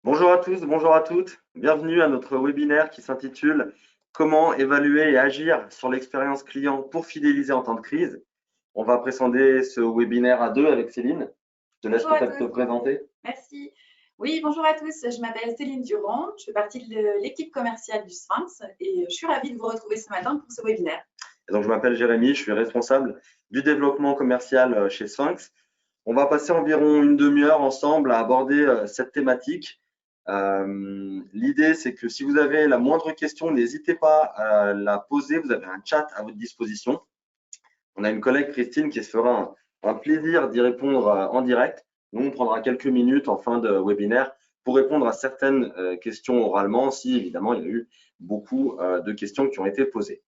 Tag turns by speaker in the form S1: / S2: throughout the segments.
S1: Bonjour à tous, bonjour à toutes. Bienvenue à notre webinaire qui s'intitule Comment évaluer et agir sur l'expérience client pour fidéliser en temps de crise. On va présenter ce webinaire à deux avec Céline. Je te laisse
S2: Bonjour à
S1: peut-être te
S2: tous,
S1: présenter.
S2: merci. Oui, bonjour à tous, je m'appelle Céline Durand, je fais partie de l'équipe commerciale du Sphinx et je suis ravie de vous retrouver ce matin pour ce webinaire.
S1: Et donc, je m'appelle Jérémy, je suis responsable du développement commercial chez Sphinx. On va passer environ une demi-heure ensemble à aborder cette thématique. L'idée, c'est que si vous avez la moindre question, n'hésitez pas à la poser. Vous avez un chat à votre disposition. On a une collègue, Christine, qui se fera un plaisir d'y répondre en direct. Nous, on prendra quelques minutes en fin de webinaire pour répondre à certaines questions oralement, si évidemment il y a eu beaucoup de questions qui ont été posées.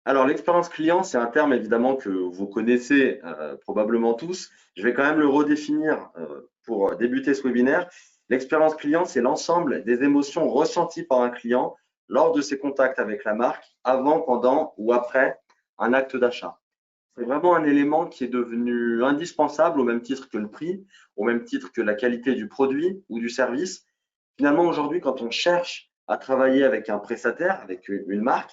S1: Alors, l'expérience client, c'est un terme évidemment que vous connaissez probablement tous. Je vais quand même le redéfinir pour débuter ce webinaire. L'expérience client, c'est l'ensemble des émotions ressenties par un client lors de ses contacts avec la marque, avant, pendant ou après un acte d'achat. C'est vraiment un élément qui est devenu indispensable au même titre que le prix, au même titre que la qualité du produit ou du service. Finalement, aujourd'hui, quand on cherche à travailler avec un prestataire, avec une marque,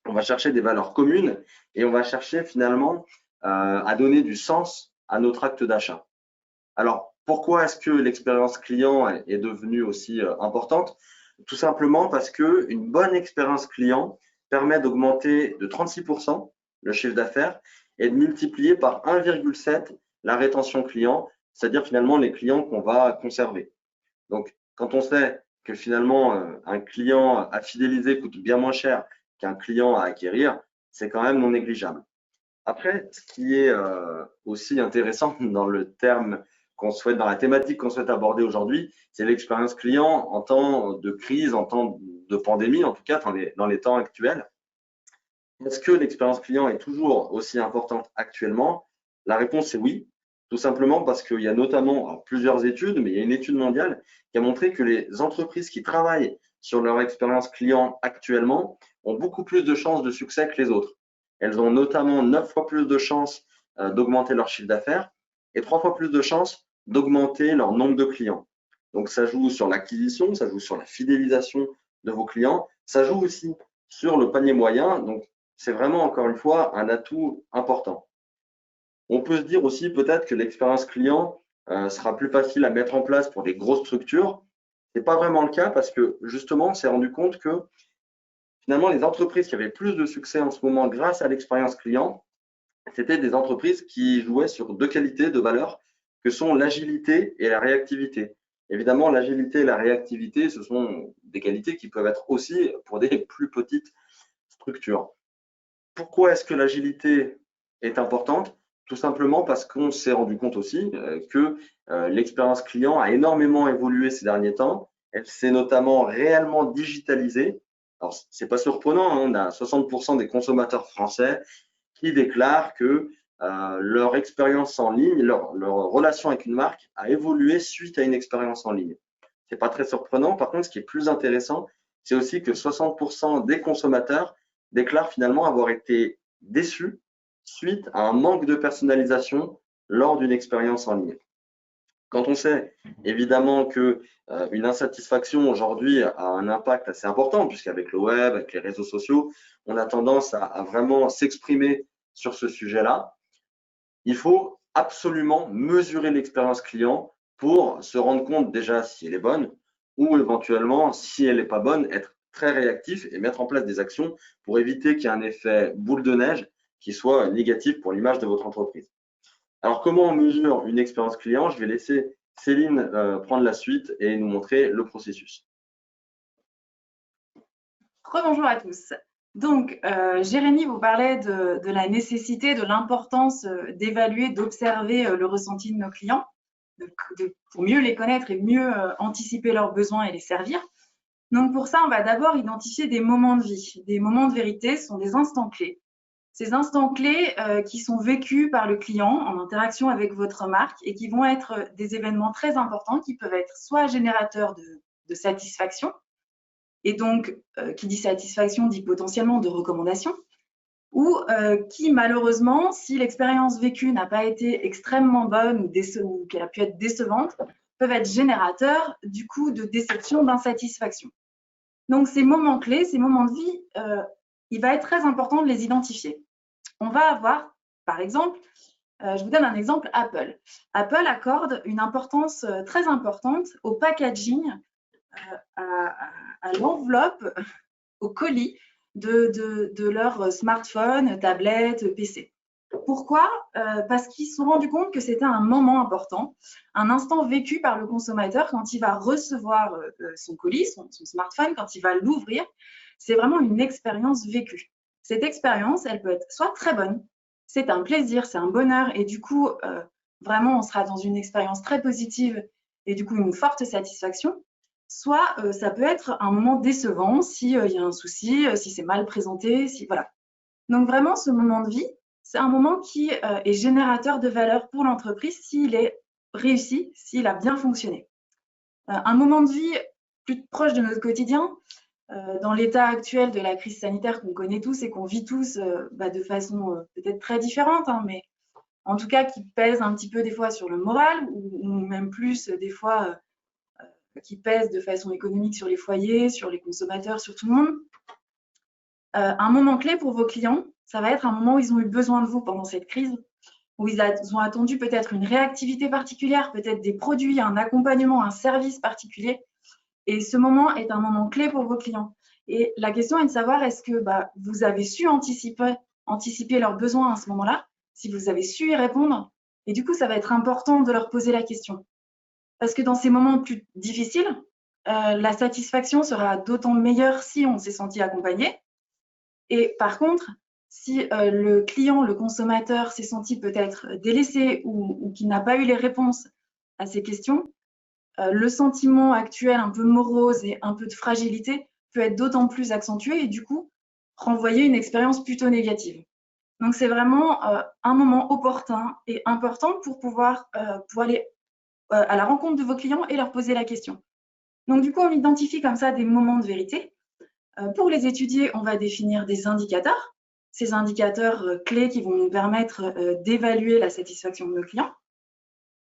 S1: on va chercher des valeurs communes et on va chercher finalement à donner du sens à notre acte d'achat. Alors, pourquoi est-ce que l'expérience client est devenue aussi importante? Tout simplement parce qu'une bonne expérience client permet d'augmenter de 36% le chiffre d'affaires et de multiplier par 1,7 la rétention client, c'est-à-dire finalement les clients qu'on va conserver. Donc, quand on sait que finalement un client à fidéliser coûte bien moins cher qu'un client à acquérir, c'est quand même non négligeable. Après, ce qui est aussi intéressant dans le terme qu'on souhaite, dans la thématique qu'on souhaite aborder aujourd'hui, c'est l'expérience client en temps de crise, en temps de pandémie, en tout cas dans les temps actuels. Est-ce que l'expérience client est toujours aussi importante actuellement? La réponse est oui, tout simplement parce qu'il y a notamment plusieurs études, mais il y a une étude mondiale qui a montré que les entreprises qui travaillent sur leur expérience client actuellement ont beaucoup plus de chances de succès que les autres. Elles ont notamment 9 fois plus de chances d'augmenter leur chiffre d'affaires et 3 fois plus de chances d'augmenter leur nombre de clients. Donc ça joue sur l'acquisition, ça joue sur la fidélisation de vos clients, ça joue aussi sur le panier moyen. Donc c'est vraiment, encore une fois, un atout important. On peut se dire aussi peut-être que l'expérience client sera plus facile à mettre en place pour des grosses structures. Ce n'est pas vraiment le cas parce que justement, on s'est rendu compte que finalement, les entreprises qui avaient plus de succès en ce moment grâce à l'expérience client, c'était des entreprises qui jouaient sur deux qualités, deux valeurs, que sont l'agilité et la réactivité. Évidemment, l'agilité et la réactivité, ce sont des qualités qui peuvent être aussi pour des plus petites structures. Pourquoi est-ce que l'agilité est importante? Tout simplement parce qu'on s'est rendu compte aussi que l'expérience client a énormément évolué ces derniers temps. Elle s'est notamment réellement digitalisée. Alors, ce n'est pas surprenant, hein, on a 60% des consommateurs français qui déclarent que leur expérience en ligne, leur relation avec une marque a évolué suite à une expérience en ligne. Ce n'est pas très surprenant. Par contre, ce qui est plus intéressant, c'est aussi que 60% des consommateurs déclarent finalement avoir été déçus suite à un manque de personnalisation lors d'une expérience en ligne. Quand on sait évidemment que une insatisfaction aujourd'hui a un impact assez important, puisqu'avec le web, avec les réseaux sociaux, on a tendance à vraiment s'exprimer sur ce sujet-là, il faut absolument mesurer l'expérience client pour se rendre compte déjà si elle est bonne ou éventuellement, si elle n'est pas bonne, être très réactif et mettre en place des actions pour éviter qu'il y ait un effet boule de neige qui soit négatif pour l'image de votre entreprise. Alors, comment on mesure une expérience client? Je vais laisser Céline prendre la suite et nous montrer le processus.
S2: Rebonjour à tous. Donc, Jérémy vous parlait de la nécessité, de l'importance d'évaluer, d'observer le ressenti de nos clients pour mieux les connaître et mieux anticiper leurs besoins et les servir. Donc, pour ça, on va d'abord identifier des moments de vie. Des moments de vérité sont des instants clés. Ces instants clés qui sont vécus par le client en interaction avec votre marque et qui vont être des événements très importants qui peuvent être soit générateurs de satisfaction, et donc qui dit satisfaction dit potentiellement de recommandation, ou qui malheureusement, si l'expérience vécue n'a pas été extrêmement bonne ou qu'elle a pu être décevante, peuvent être générateurs du coup de déception, d'insatisfaction. Donc ces moments clés, ces moments de vie, il va être très important de les identifier. On va avoir, par exemple, je vous donne un exemple, Apple. Apple accorde une importance très importante au packaging, à l'enveloppe, au colis de leur smartphone, tablette, PC. Pourquoi? Parce qu'ils se sont rendus compte que c'était un moment important, un instant vécu par le consommateur quand il va recevoir son colis, son smartphone, quand il va l'ouvrir. C'est vraiment une expérience vécue. Cette expérience, elle peut être soit très bonne, c'est un plaisir, c'est un bonheur, et du coup, vraiment, on sera dans une expérience très positive et du coup, une forte satisfaction. Soit ça peut être un moment décevant s'il y a un souci, si c'est mal présenté, si voilà. Donc vraiment, ce moment de vie, c'est un moment qui est générateur de valeur pour l'entreprise s'il est réussi, s'il a bien fonctionné. Un moment de vie plus proche de notre quotidien, dans l'état actuel de la crise sanitaire qu'on connaît tous et qu'on vit tous de façon peut-être très différente, hein, mais en tout cas qui pèse un petit peu des fois sur le moral ou même plus des fois qui pèse de façon économique sur les foyers, sur les consommateurs, sur tout le monde. Un moment clé pour vos clients, ça va être un moment où ils ont eu besoin de vous pendant cette crise, où ils ont attendu peut-être une réactivité particulière, peut-être des produits, un accompagnement, un service particulier. Et ce moment est un moment clé pour vos clients. Et la question est de savoir est-ce que vous avez su anticiper leurs besoins à ce moment-là, si vous avez su y répondre. Et du coup, ça va être important de leur poser la question. Parce que dans ces moments plus difficiles, la satisfaction sera d'autant meilleure si on s'est senti accompagné. Et par contre, si le client, le consommateur s'est senti peut-être délaissé ou qu'il n'a pas eu les réponses à ces questions, le sentiment actuel un peu morose et un peu de fragilité peut être d'autant plus accentué et du coup renvoyer une expérience plutôt négative. Donc c'est vraiment un moment opportun et important pour pouvoir aller à la rencontre de vos clients et leur poser la question. Donc du coup, on identifie comme ça des moments de vérité. Pour les étudier, on va définir des indicateurs, ces indicateurs clés qui vont nous permettre d'évaluer la satisfaction de nos clients.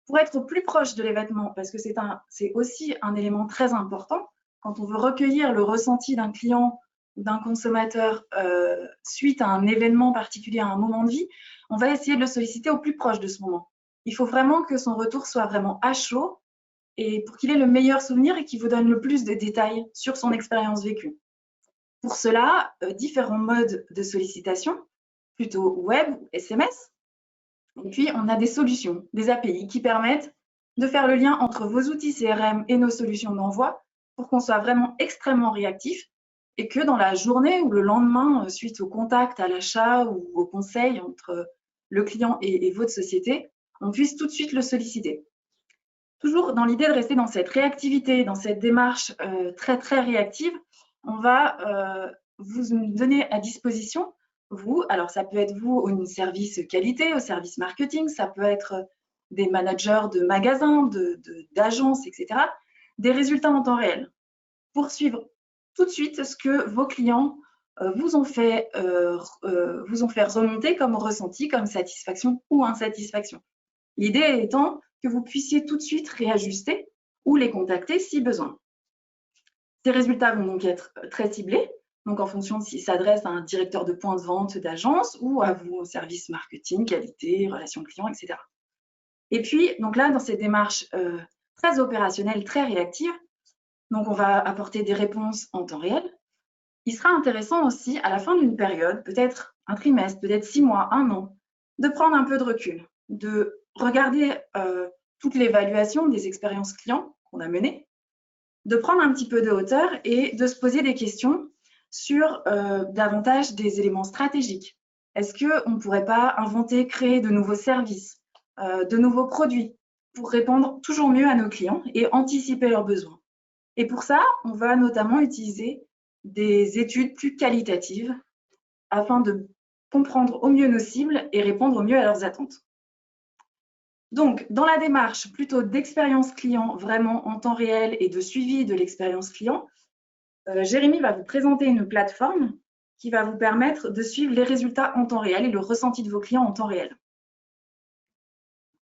S2: Pour être au plus proche de l'événement, parce que c'est aussi un élément très important, quand on veut recueillir le ressenti d'un client ou d'un consommateur suite à un événement particulier, à un moment de vie, on va essayer de le solliciter au plus proche de ce moment. Il faut vraiment que son retour soit vraiment à chaud et pour qu'il ait le meilleur souvenir et qu'il vous donne le plus de détails sur son expérience vécue. Pour cela, différents modes de sollicitation, plutôt web ou SMS. Et puis, on a des solutions, des API qui permettent de faire le lien entre vos outils CRM et nos solutions d'envoi pour qu'on soit vraiment extrêmement réactif et que dans la journée ou le lendemain, suite au contact, à l'achat ou au conseil entre le client et votre société, on puisse tout de suite le solliciter. Toujours dans l'idée de rester dans cette réactivité, dans cette démarche très, très réactive, on va vous donner à disposition, vous, alors ça peut être vous au service qualité, au service marketing, ça peut être des managers de magasins, d'agences, etc., des résultats en temps réel pour suivre tout de suite ce que vos clients vous ont fait remonter comme ressenti, comme satisfaction ou insatisfaction. L'idée étant que vous puissiez tout de suite réajuster ou les contacter si besoin. Ces résultats vont donc être très ciblés, donc en fonction de s'ils s'adressent à un directeur de point de vente d'agence ou à vous au service marketing, qualité, relations clients, etc. Et puis, donc là, dans ces démarches très opérationnelles, très réactives, donc on va apporter des réponses en temps réel. Il sera intéressant aussi, à la fin d'une période, peut-être un trimestre, peut-être 6 mois, 1 an, de prendre un peu de recul, de regarder toute l'évaluation des expériences clients qu'on a menées, de prendre un petit peu de hauteur et de se poser des questions sur davantage des éléments stratégiques. Est-ce qu'on ne pourrait pas inventer, créer de nouveaux services, de nouveaux produits pour répondre toujours mieux à nos clients et anticiper leurs besoins? Et pour ça, on va notamment utiliser des études plus qualitatives afin de comprendre au mieux nos cibles et répondre au mieux à leurs attentes. Donc, dans la démarche plutôt d'expérience client vraiment en temps réel et de suivi de l'expérience client, Jérémy va vous présenter une plateforme qui va vous permettre de suivre les résultats en temps réel et le ressenti de vos clients en temps réel.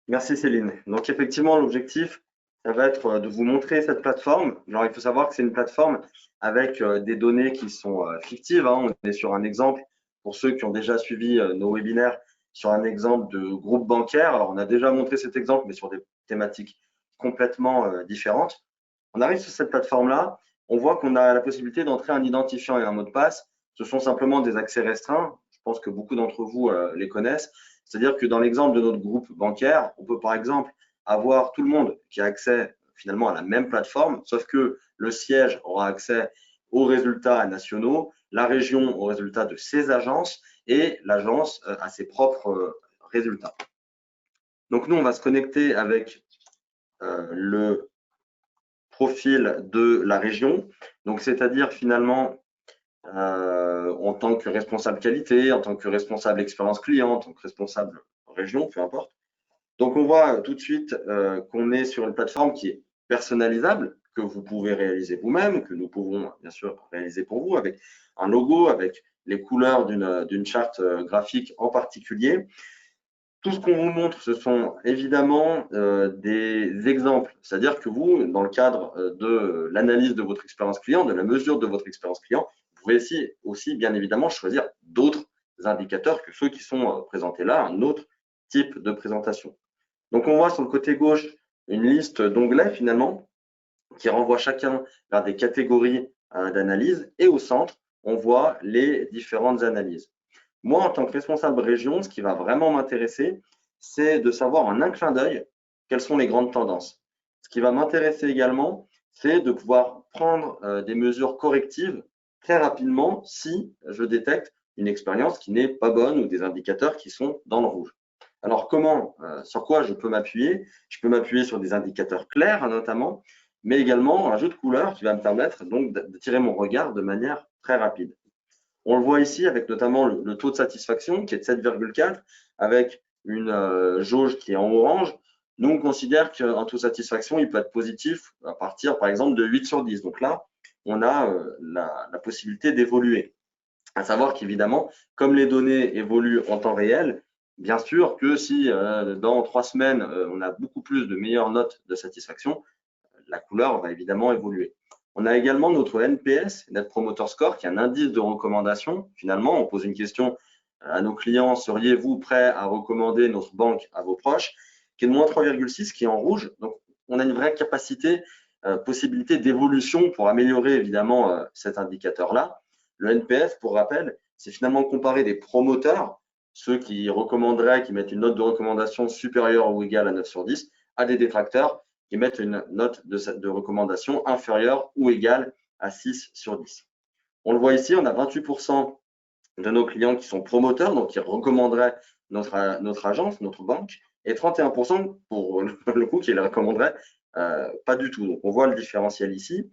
S1: Merci Céline. Donc effectivement, l'objectif, ça va être de vous montrer cette plateforme. Alors, il faut savoir que c'est une plateforme avec des données qui sont fictives, hein. On est sur un exemple, pour ceux qui ont déjà suivi nos webinaires, sur un exemple de groupe bancaire. Alors, on a déjà montré cet exemple, mais sur des thématiques complètement différentes. On arrive sur cette plateforme-là, on voit qu'on a la possibilité d'entrer un identifiant et un mot de passe. Ce sont simplement des accès restreints. Je pense que beaucoup d'entre vous les connaissent. C'est-à-dire que dans l'exemple de notre groupe bancaire, on peut par exemple avoir tout le monde qui a accès finalement à la même plateforme, sauf que le siège aura accès aux résultats nationaux, la région aux résultats de ses agences et l'agence à ses propres résultats. Donc nous, on va se connecter avec le profil de la région. Donc, c'est-à-dire finalement, en tant que responsable qualité, en tant que responsable expérience client, en tant que responsable région, peu importe. Donc, on voit tout de suite qu'on est sur une plateforme qui est personnalisable, que vous pouvez réaliser vous-même, que nous pouvons bien sûr réaliser pour vous avec un logo, avec les couleurs d'une charte graphique en particulier. Tout ce qu'on vous montre, ce sont évidemment des exemples. C'est-à-dire que vous, dans le cadre de l'analyse de votre expérience client, de la mesure de votre expérience client, vous pouvez aussi bien évidemment choisir d'autres indicateurs que ceux qui sont présentés là, un autre type de présentation. Donc, on voit sur le côté gauche une liste d'onglets finalement qui renvoient chacun vers des catégories d'analyse et au centre, on voit les différentes analyses. Moi, en tant que responsable région, ce qui va vraiment m'intéresser, c'est de savoir en un clin d'œil quelles sont les grandes tendances. Ce qui va m'intéresser également, c'est de pouvoir prendre des mesures correctives très rapidement si je détecte une expérience qui n'est pas bonne ou des indicateurs qui sont dans le rouge. Alors, sur quoi je peux m'appuyer? Je peux m'appuyer sur des indicateurs clairs, notamment, mais également un jeu de couleurs qui va me permettre donc de tirer mon regard de manière très rapide. On le voit ici avec notamment le taux de satisfaction qui est de 7,4 avec une jauge qui est en orange. Nous, on considère qu'un taux de satisfaction, il peut être positif à partir, par exemple, de 8 sur 10. Donc là, on a la possibilité d'évoluer. À savoir qu'évidemment, comme les données évoluent en temps réel, bien sûr que si dans 3 semaines, on a beaucoup plus de meilleures notes de satisfaction, la couleur va évidemment évoluer. On a également notre NPS, Net Promoter Score, qui est un indice de recommandation. Finalement, on pose une question à nos clients, seriez-vous prêt à recommander notre banque à vos proches, qui est de moins 3,6, qui est en rouge. Donc, on a une vraie capacité, possibilité d'évolution pour améliorer évidemment cet indicateur-là. Le NPS, pour rappel, c'est finalement comparer des promoteurs, ceux qui recommanderaient, qui mettent une note de recommandation supérieure ou égale à 9 sur 10, à des détracteurs qui mettent une note de recommandation inférieure ou égale à 6 sur 10. On le voit ici, on a 28% de nos clients qui sont promoteurs, donc qui recommanderaient notre agence, notre banque, et 31% pour le coup qui les recommanderaient pas du tout. Donc on voit le différentiel ici.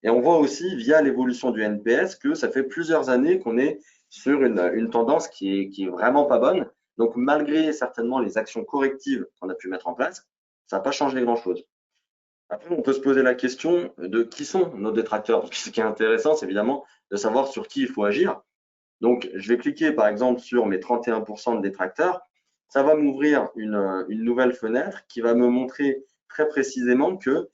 S1: Et on voit aussi via l'évolution du NPS que ça fait plusieurs années qu'on est sur une tendance qui est vraiment pas bonne. Donc malgré certainement les actions correctives qu'on a pu mettre en place, ça n'a pas changé grand-chose. Après, on peut se poser la question de qui sont nos détracteurs. Ce qui est intéressant, c'est évidemment de savoir sur qui il faut agir. Donc, je vais cliquer par exemple sur mes 31% de détracteurs. Ça va m'ouvrir une nouvelle fenêtre qui va me montrer très précisément que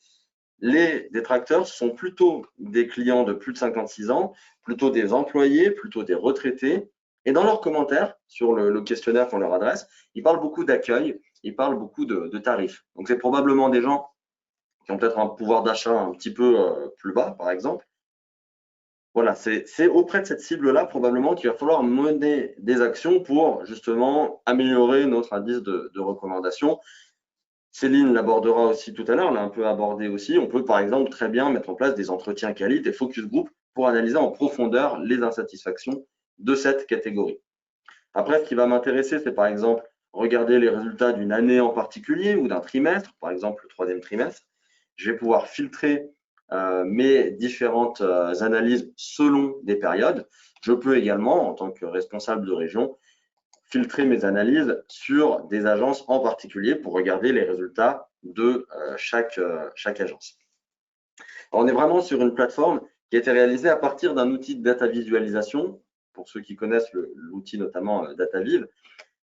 S1: les détracteurs sont plutôt des clients de plus de 56 ans, plutôt des employés, plutôt des retraités. Et dans leurs commentaires sur le questionnaire qu'on leur adresse, ils parlent beaucoup d'accueil, ils parlent beaucoup de tarifs. Donc, c'est probablement des gens qui ont peut-être un pouvoir d'achat un petit peu plus bas, par exemple. Voilà, c'est auprès de cette cible-là, probablement, qu'il va falloir mener des actions pour justement améliorer notre indice de recommandation. Céline l'abordera aussi tout à l'heure, on l'a un peu abordé aussi. On peut, par exemple, très bien mettre en place des entretiens quali, des focus group pour analyser en profondeur les insatisfactions de cette catégorie. Après, ce qui va m'intéresser, c'est par exemple regarder les résultats d'une année en particulier ou d'un trimestre, par exemple le 3e trimestre. Je vais pouvoir filtrer mes différentes analyses selon des périodes. Je peux également, en tant que responsable de région, filtrer mes analyses sur des agences en particulier pour regarder les résultats de chaque agence. Alors, on est vraiment sur une plateforme qui a été réalisée à partir d'un outil de data visualisation, pour ceux qui connaissent l'outil notamment DataViv.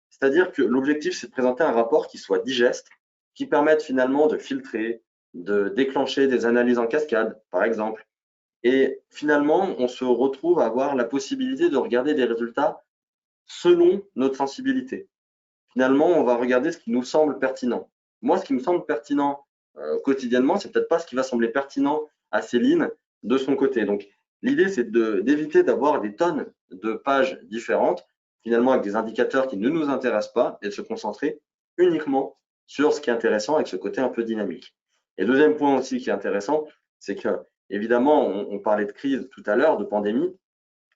S1: C'est-à-dire que l'objectif, c'est de présenter un rapport qui soit digeste, qui permette finalement de filtrer, de déclencher des analyses en cascade, par exemple. Et finalement, on se retrouve à avoir la possibilité de regarder des résultats selon notre sensibilité. Finalement, on va regarder ce qui nous semble pertinent. Moi, ce qui me semble pertinent quotidiennement, c'est peut-être pas ce qui va sembler pertinent à Céline de son côté. Donc, l'idée, c'est d'éviter d'avoir des tonnes de pages différentes, finalement avec des indicateurs qui ne nous intéressent pas, et de se concentrer uniquement sur ce qui est intéressant avec ce côté un peu dynamique. Et deuxième point aussi qui est intéressant, c'est que, évidemment, on parlait de crise tout à l'heure, de pandémie.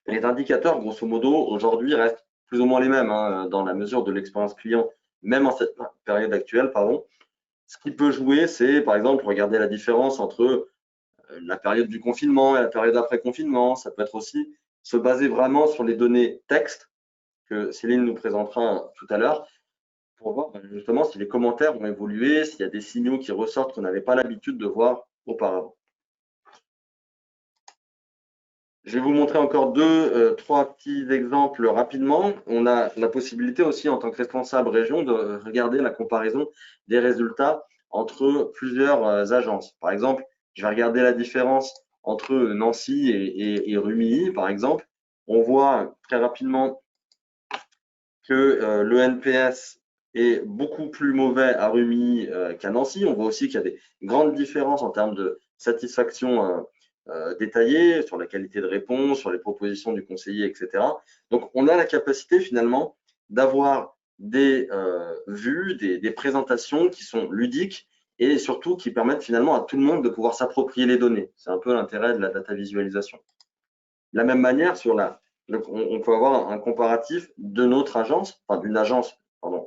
S1: Les indicateurs, grosso modo, aujourd'hui restent plus ou moins les mêmes dans la mesure de l'expérience client, même en cette période actuelle, pardon. Ce qui peut jouer, c'est par exemple regarder la différence entre la période du confinement et la période après confinement. Ça peut être aussi se baser vraiment sur les données texte que Céline nous présentera tout à l'heure pour voir justement si les commentaires ont évolué, s'il y a des signaux qui ressortent qu'on n'avait pas l'habitude de voir auparavant. Je vais vous montrer encore trois petits exemples rapidement. On a la possibilité aussi, en tant que responsable région, de regarder la comparaison des résultats entre plusieurs agences. Par exemple, je vais regarder la différence entre Nancy et Rumilly, par exemple. On voit très rapidement que le NPS est beaucoup plus mauvais à Rumilly qu'à Nancy. On voit aussi qu'il y a des grandes différences en termes de satisfaction détaillé sur la qualité de réponse, sur les propositions du conseiller, etc. Donc, on a la capacité finalement d'avoir des vues, des présentations qui sont ludiques et surtout qui permettent finalement à tout le monde de pouvoir s'approprier les données. C'est un peu l'intérêt de la data visualisation. De la même manière, donc on peut avoir un comparatif de notre agence, enfin d'une agence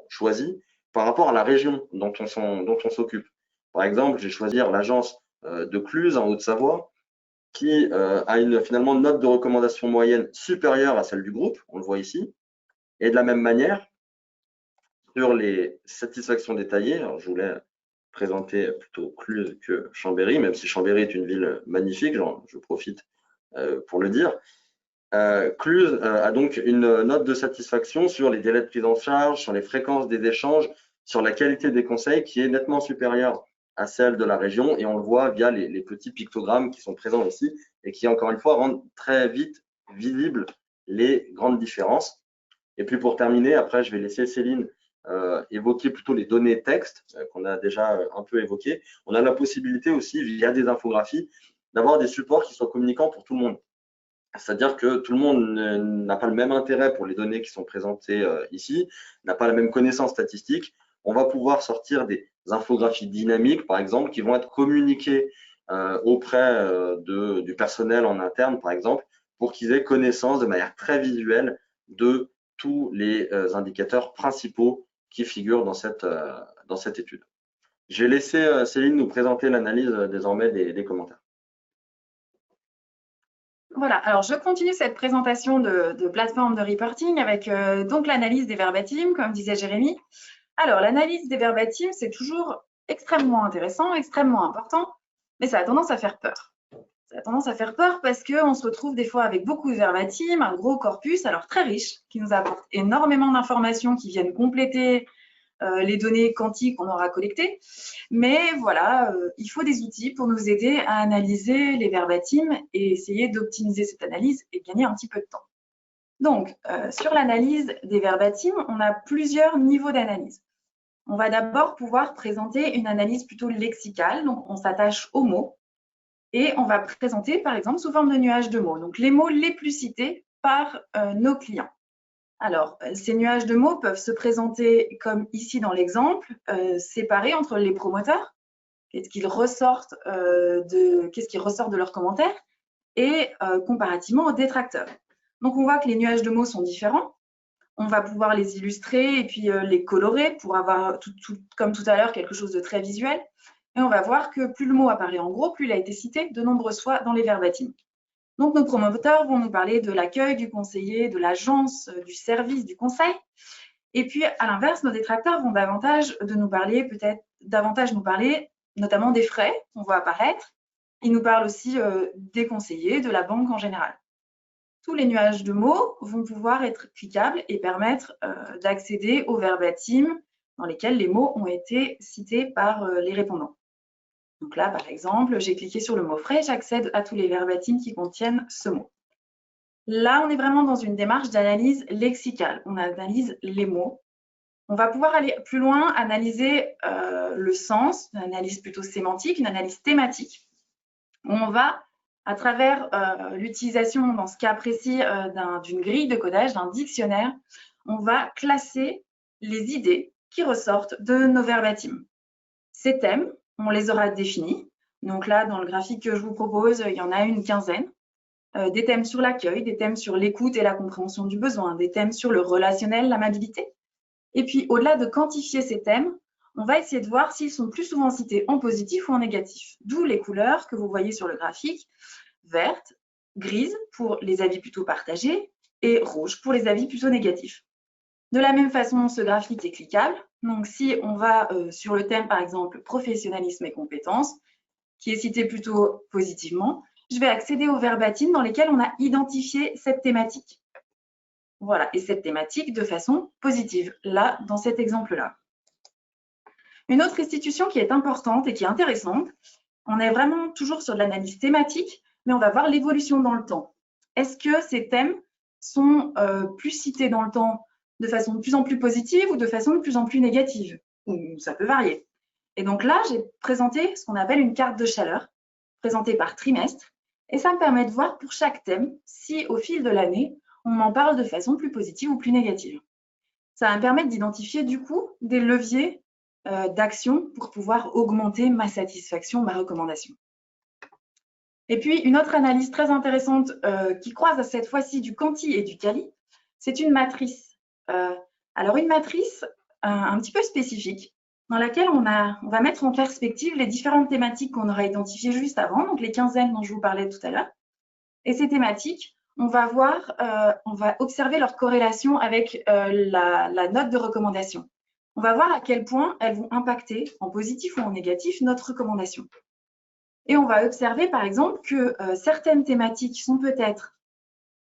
S1: choisie par rapport à la région dont on s'occupe. Par exemple, je vais choisir l'agence de Cluse en Haute-Savoie qui a finalement une note de recommandation moyenne supérieure à celle du groupe, on le voit ici. Et de la même manière, sur les satisfactions détaillées, alors je voulais présenter plutôt Cluse que Chambéry, même si Chambéry est une ville magnifique, je profite pour le dire. Cluse a donc une note de satisfaction sur les délais de prise en charge, sur les fréquences des échanges, sur la qualité des conseils qui est nettement supérieure à celle de la région et on le voit via les petits pictogrammes qui sont présents ici et qui, encore une fois, rendent très vite visibles les grandes différences. Et puis pour terminer, après, je vais laisser Céline évoquer plutôt les données texte qu'on a déjà un peu évoquées. On a la possibilité aussi, via des infographies, d'avoir des supports qui soient communicants pour tout le monde. C'est-à-dire que tout le monde n'a pas le même intérêt pour les données qui sont présentées ici, n'a pas la même connaissance statistique. On va pouvoir sortir des infographies dynamiques, par exemple, qui vont être communiquées auprès du personnel en interne, par exemple, pour qu'ils aient connaissance de manière très visuelle de tous les indicateurs principaux qui figurent dans cette étude. Je vais laisser Céline nous présenter l'analyse désormais des commentaires.
S2: Voilà, alors je continue cette présentation de plateforme de reporting avec donc l'analyse des verbatims, comme disait Jérémy. Alors, l'analyse des verbatims, c'est toujours extrêmement intéressant, extrêmement important, mais ça a tendance à faire peur. Ça a tendance à faire peur parce qu'on se retrouve des fois avec beaucoup de verbatims, un gros corpus, alors très riche, qui nous apporte énormément d'informations qui viennent compléter les données quantiques qu'on aura collectées. Mais voilà, il faut des outils pour nous aider à analyser les verbatims et essayer d'optimiser cette analyse et gagner un petit peu de temps. Donc, sur l'analyse des verbatims, on a plusieurs niveaux d'analyse. On va d'abord pouvoir présenter une analyse plutôt lexicale, donc on s'attache aux mots et on va présenter par exemple sous forme de nuages de mots, donc les mots les plus cités par nos clients. Alors, ces nuages de mots peuvent se présenter comme ici dans l'exemple, séparés entre les promoteurs, qu'est-ce qui ressort de leurs commentaires, et comparativement aux détracteurs. Donc, on voit que les nuages de mots sont différents. On va pouvoir les illustrer et puis les colorer pour avoir, comme tout à l'heure, quelque chose de très visuel. Et on va voir que plus le mot apparaît en gros, plus il a été cité de nombreuses fois dans les verbatims. Donc, nos promoteurs vont nous parler de l'accueil du conseiller, de l'agence, du service, du conseil. Et puis, à l'inverse, nos détracteurs vont davantage nous parler, notamment des frais qu'on voit apparaître. Ils nous parlent aussi des conseillers, de la banque en général. Tous les nuages de mots vont pouvoir être cliquables et permettre d'accéder aux verbatims dans lesquels les mots ont été cités par les répondants. Donc là, par exemple, j'ai cliqué sur le mot frais, j'accède à tous les verbatims qui contiennent ce mot. Là, on est vraiment dans une démarche d'analyse lexicale. On analyse les mots. On va pouvoir aller plus loin, analyser le sens, une analyse plutôt sémantique, une analyse thématique. On va, à travers l'utilisation, dans ce cas précis, d'une grille de codage, d'un dictionnaire, on va classer les idées qui ressortent de nos verbatims. Ces thèmes, on les aura définis. Donc là, dans le graphique que je vous propose, il y en a une quinzaine. Des thèmes sur l'accueil, des thèmes sur l'écoute et la compréhension du besoin, des thèmes sur le relationnel, l'amabilité. Et puis, au-delà de quantifier ces thèmes, on va essayer de voir s'ils sont plus souvent cités en positif ou en négatif. D'où les couleurs que vous voyez sur le graphique, verte, grise pour les avis plutôt partagés et rouge pour les avis plutôt négatifs. De la même façon, ce graphique est cliquable. Donc, si on va sur le thème, par exemple, professionnalisme et compétences, qui est cité plutôt positivement, je vais accéder aux verbatims dans lesquels on a identifié cette thématique. Voilà, et cette thématique de façon positive, là, dans cet exemple-là. Une autre institution qui est importante et qui est intéressante, on est vraiment toujours sur de l'analyse thématique, mais on va voir l'évolution dans le temps. Est-ce que ces thèmes sont plus cités dans le temps de façon de plus en plus positive ou de façon de plus en plus négative? Ou ça peut varier. Et donc là, j'ai présenté ce qu'on appelle une carte de chaleur, présentée par trimestre, et ça me permet de voir pour chaque thème si au fil de l'année, on en parle de façon plus positive ou plus négative. Ça va me permettre d'identifier du coup des leviers d'action pour pouvoir augmenter ma satisfaction, ma recommandation. Et puis, une autre analyse très intéressante qui croise à cette fois-ci du quanti et du quali, c'est une matrice. Alors, une matrice un petit peu spécifique dans laquelle on va mettre en perspective les différentes thématiques qu'on aura identifiées juste avant, donc les quinzaines dont je vous parlais tout à l'heure. Et ces thématiques, on va observer leur corrélation avec la note de recommandation. On va voir à quel point elles vont impacter, en positif ou en négatif, notre recommandation. Et on va observer, par exemple, que certaines thématiques sont peut-être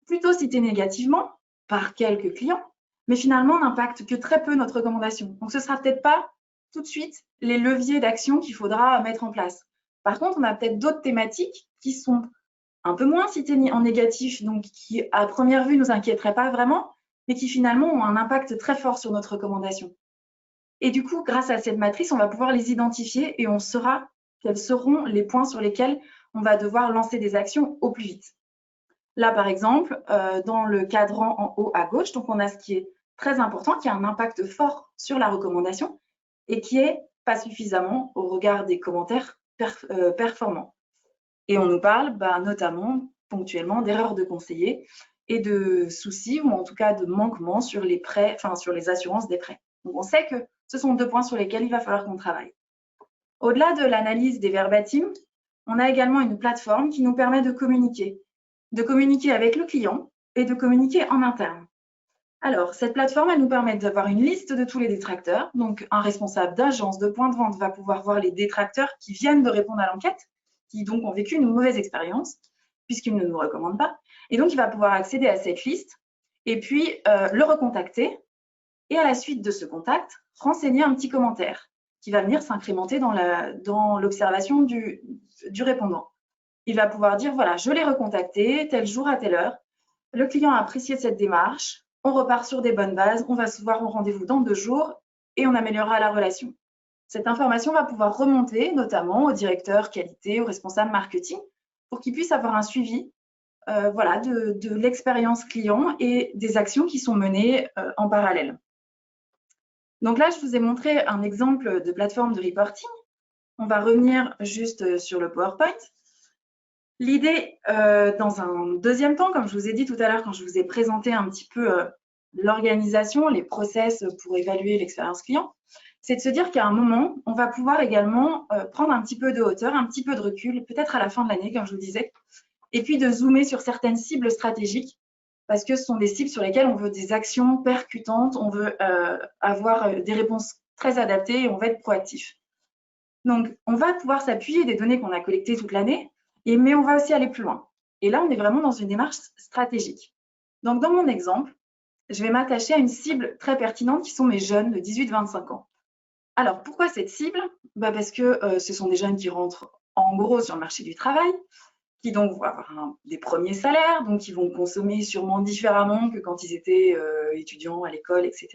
S2: plutôt citées négativement par quelques clients, mais finalement n'impactent que très peu notre recommandation. Donc, ce ne sera peut-être pas tout de suite les leviers d'action qu'il faudra mettre en place. Par contre, on a peut-être d'autres thématiques qui sont un peu moins citées en négatif, donc qui, à première vue, ne nous inquiéteraient pas vraiment, mais qui finalement ont un impact très fort sur notre recommandation. Et du coup, grâce à cette matrice, on va pouvoir les identifier et on saura quels seront les points sur lesquels on va devoir lancer des actions au plus vite. Là, par exemple, dans le cadran en haut à gauche, donc on a ce qui est très important, qui a un impact fort sur la recommandation et qui est pas suffisamment au regard des commentaires performants. Et on nous parle notamment ponctuellement d'erreurs de conseillers et de soucis ou en tout cas de manquements sur les prêts, sur les assurances des prêts. Donc on sait que ce sont deux points sur lesquels il va falloir qu'on travaille. Au-delà de l'analyse des verbatims, on a également une plateforme qui nous permet de communiquer avec le client et de communiquer en interne. Alors, cette plateforme, elle nous permet d'avoir une liste de tous les détracteurs. Donc, un responsable d'agence, de point de vente va pouvoir voir les détracteurs qui viennent de répondre à l'enquête, qui donc ont vécu une mauvaise expérience, puisqu'ils ne nous recommandent pas. Et donc, il va pouvoir accéder à cette liste et puis le recontacter. Et à la suite de ce contact, renseigner un petit commentaire qui va venir s'incrémenter dans l'observation du répondant. Il va pouvoir dire, voilà, je l'ai recontacté, tel jour à telle heure. Le client a apprécié cette démarche. On repart sur des bonnes bases. On va se voir au rendez-vous dans 2 jours et on améliorera la relation. Cette information va pouvoir remonter notamment au directeur qualité, au responsable marketing pour qu'il puisse avoir un suivi de l'expérience client et des actions qui sont menées en parallèle. Donc là, je vous ai montré un exemple de plateforme de reporting. On va revenir juste sur le PowerPoint. L'idée, dans un deuxième temps, comme je vous ai dit tout à l'heure quand je vous ai présenté un petit peu l'organisation, les process pour évaluer l'expérience client, c'est de se dire qu'à un moment, on va pouvoir également prendre un petit peu de hauteur, un petit peu de recul, peut-être à la fin de l'année, comme je vous disais, et puis de zoomer sur certaines cibles stratégiques, parce que ce sont des cibles sur lesquelles on veut des actions percutantes, on veut avoir des réponses très adaptées et on va être proactif. Donc, on va pouvoir s'appuyer des données qu'on a collectées toute l'année, mais on va aussi aller plus loin. Et là, on est vraiment dans une démarche stratégique. Donc, dans mon exemple, je vais m'attacher à une cible très pertinente qui sont mes jeunes de 18-25 ans. Alors, pourquoi cette cible? Parce que ce sont des jeunes qui rentrent en gros sur le marché du travail, qui donc vont avoir des premiers salaires, donc ils vont consommer sûrement différemment que quand ils étaient étudiants à l'école, etc.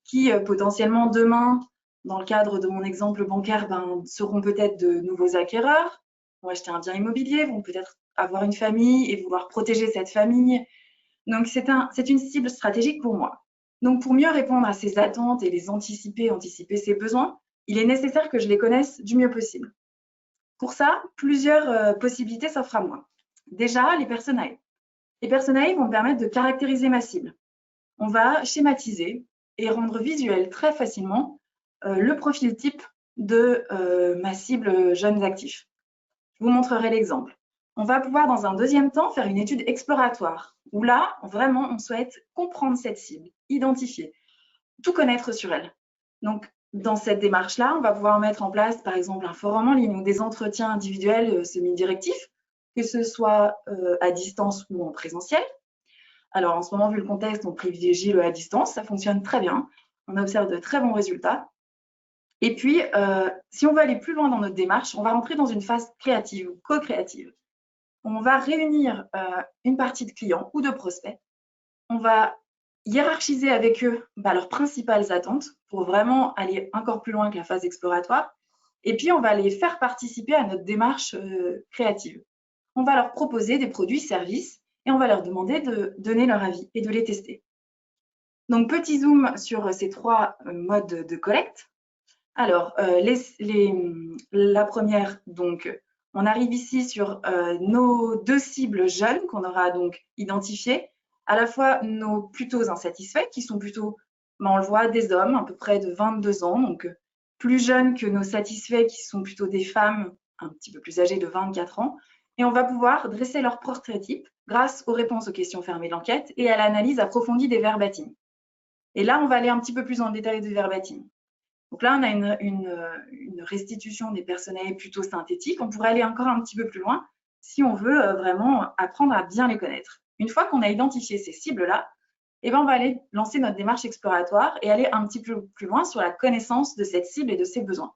S2: Qui potentiellement demain, dans le cadre de mon exemple bancaire, seront peut-être de nouveaux acquéreurs, vont acheter un bien immobilier, vont peut-être avoir une famille et vouloir protéger cette famille. Donc c'est une cible stratégique pour moi. Donc pour mieux répondre à ces attentes et les anticiper ces besoins, il est nécessaire que je les connaisse du mieux possible. Pour ça, plusieurs possibilités s'offrent à moi. Déjà, les personae. Les personae vont me permettre de caractériser ma cible. On va schématiser et rendre visuel très facilement le profil type de ma cible jeunes actifs. Je vous montrerai l'exemple. On va pouvoir dans un deuxième temps faire une étude exploratoire où là, vraiment, on souhaite comprendre cette cible, identifier, tout connaître sur elle. Donc, dans cette démarche-là, on va pouvoir mettre en place, par exemple, un forum en ligne ou des entretiens individuels semi-directifs, que ce soit à distance ou en présentiel. Alors, en ce moment, vu le contexte, on privilégie le à distance. Ça fonctionne très bien. On observe de très bons résultats. Et puis, si on veut aller plus loin dans notre démarche, on va rentrer dans une phase créative ou co-créative. On va réunir une partie de clients ou de prospects. On va hiérarchiser avec eux leurs principales attentes pour vraiment aller encore plus loin que la phase exploratoire. Et puis, on va les faire participer à notre démarche créative. On va leur proposer des produits, services, et on va leur demander de donner leur avis et de les tester. Donc, petit zoom sur ces trois modes de collecte. Alors, la première, donc, on arrive ici sur nos deux cibles jeunes qu'on aura donc identifiées, à la fois nos plutôt insatisfaits, qui sont plutôt, on le voit, des hommes à peu près de 22 ans, donc plus jeunes que nos satisfaits, qui sont plutôt des femmes un petit peu plus âgées de 24 ans. Et on va pouvoir dresser leur portrait type grâce aux réponses aux questions fermées de l'enquête et à l'analyse approfondie des verbatims. Et là, on va aller un petit peu plus dans le détail des verbatims. Donc là, on a une restitution des personnages plutôt synthétique. On pourrait aller encore un petit peu plus loin si on veut vraiment apprendre à bien les connaître. Une fois qu'on a identifié ces cibles-là, on va aller lancer notre démarche exploratoire et aller un petit peu plus loin sur la connaissance de cette cible et de ses besoins.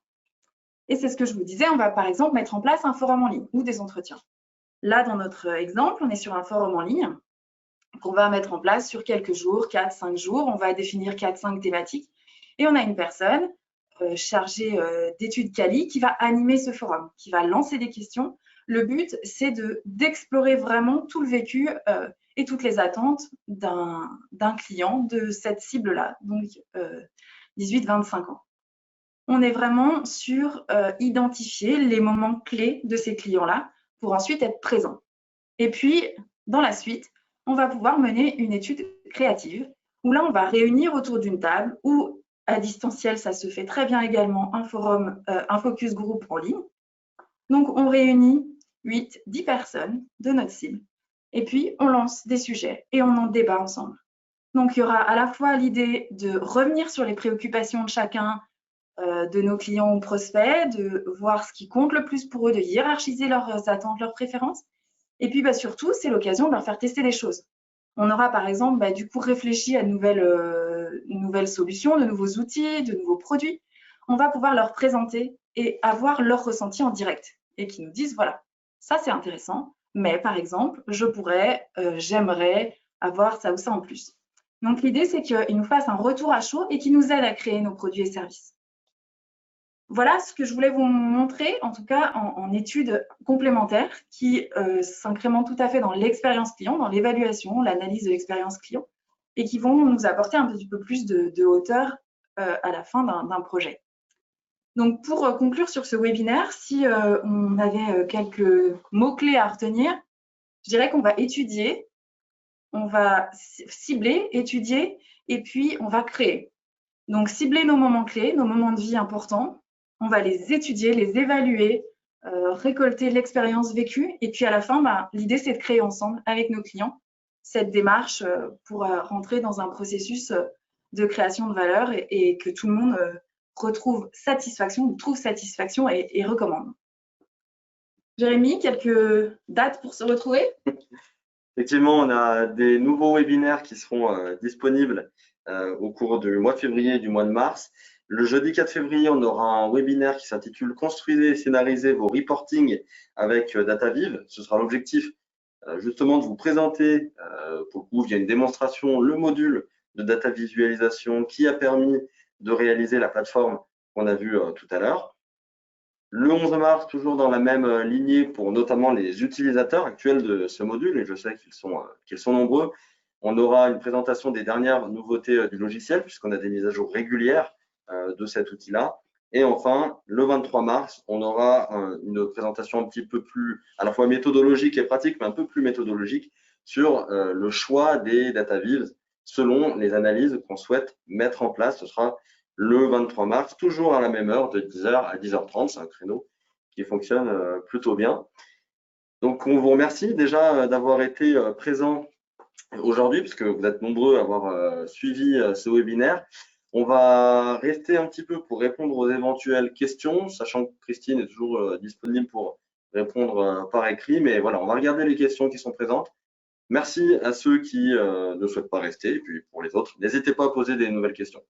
S2: Et c'est ce que je vous disais, on va par exemple mettre en place un forum en ligne ou des entretiens. Là, dans notre exemple, on est sur un forum en ligne qu'on va mettre en place sur quelques jours, 4-5 jours. On va définir 4-5 thématiques et on a une personne chargée d'études quali qui va animer ce forum, qui va lancer des questions. Le but, c'est d'explorer vraiment tout le vécu et toutes les attentes d'un client de cette cible-là, donc 18-25 ans. On est vraiment sur identifier les moments clés de ces clients-là pour ensuite être présent. Et puis, dans la suite, on va pouvoir mener une étude créative où là, on va réunir autour d'une table ou à distanciel, ça se fait très bien également, un forum, un focus group en ligne. Donc, on réunit 8-10 personnes de notre cible et puis on lance des sujets et on en débat ensemble. Donc, il y aura à la fois l'idée de revenir sur les préoccupations de chacun, de nos clients ou prospects, de voir ce qui compte le plus pour eux, de hiérarchiser leurs attentes, leurs préférences. Et puis surtout, c'est l'occasion de leur faire tester des choses. On aura par exemple du coup réfléchi à de nouvelles solutions, de nouveaux outils, de nouveaux produits. On va pouvoir leur présenter et avoir leur ressenti en direct et qui nous disent voilà, ça c'est intéressant, mais par exemple, j'aimerais avoir ça ou ça en plus. Donc l'idée c'est qu'ils nous fassent un retour à chaud et qu'ils nous aident à créer nos produits et services. Voilà ce que je voulais vous montrer, en tout cas en études complémentaires qui s'incrémentent tout à fait dans l'expérience client, dans l'évaluation, l'analyse de l'expérience client et qui vont nous apporter un petit peu plus de hauteur à la fin d'un projet. Donc, pour conclure sur ce webinaire, si on avait quelques mots-clés à retenir, je dirais qu'on va étudier, on va cibler, étudier et puis on va créer. Donc, cibler nos moments clés, nos moments de vie importants. On va les étudier, les évaluer, récolter l'expérience vécue. Et puis, à la fin, l'idée, c'est de créer ensemble avec nos clients cette démarche pour rentrer dans un processus de création de valeur et que tout le monde retrouve satisfaction ou trouve satisfaction et recommande. Jérémy, quelques dates pour se retrouver?
S1: Effectivement, on a des nouveaux webinaires qui seront disponibles au cours du mois de février et du mois de mars. Le jeudi 4 février, on aura un webinaire qui s'intitule « Construisez et scénarisez vos reporting avec DataVive ». Ce sera l'objectif justement de vous présenter, pour le coup, via une démonstration, le module de data visualisation qui a permis de réaliser la plateforme qu'on a vue tout à l'heure. Le 11 mars, toujours dans la même lignée pour notamment les utilisateurs actuels de ce module, et je sais qu'ils sont nombreux, on aura une présentation des dernières nouveautés du logiciel, puisqu'on a des mises à jour régulières de cet outil-là. Et enfin, le 23 mars, on aura une présentation un petit peu plus, à la fois méthodologique et pratique, mais un peu plus méthodologique, sur le choix des data vives selon les analyses qu'on souhaite mettre en place. Ce sera le 23 mars, toujours à la même heure, de 10h à 10h30. C'est un créneau qui fonctionne plutôt bien. Donc, on vous remercie déjà d'avoir été présent aujourd'hui, puisque vous êtes nombreux à avoir suivi ce webinaire. On va rester un petit peu pour répondre aux éventuelles questions, sachant que Christine est toujours disponible pour répondre par écrit. Mais voilà, on va regarder les questions qui sont présentes. Merci à ceux qui ne souhaitent pas rester. Et puis pour les autres, n'hésitez pas à poser des nouvelles questions.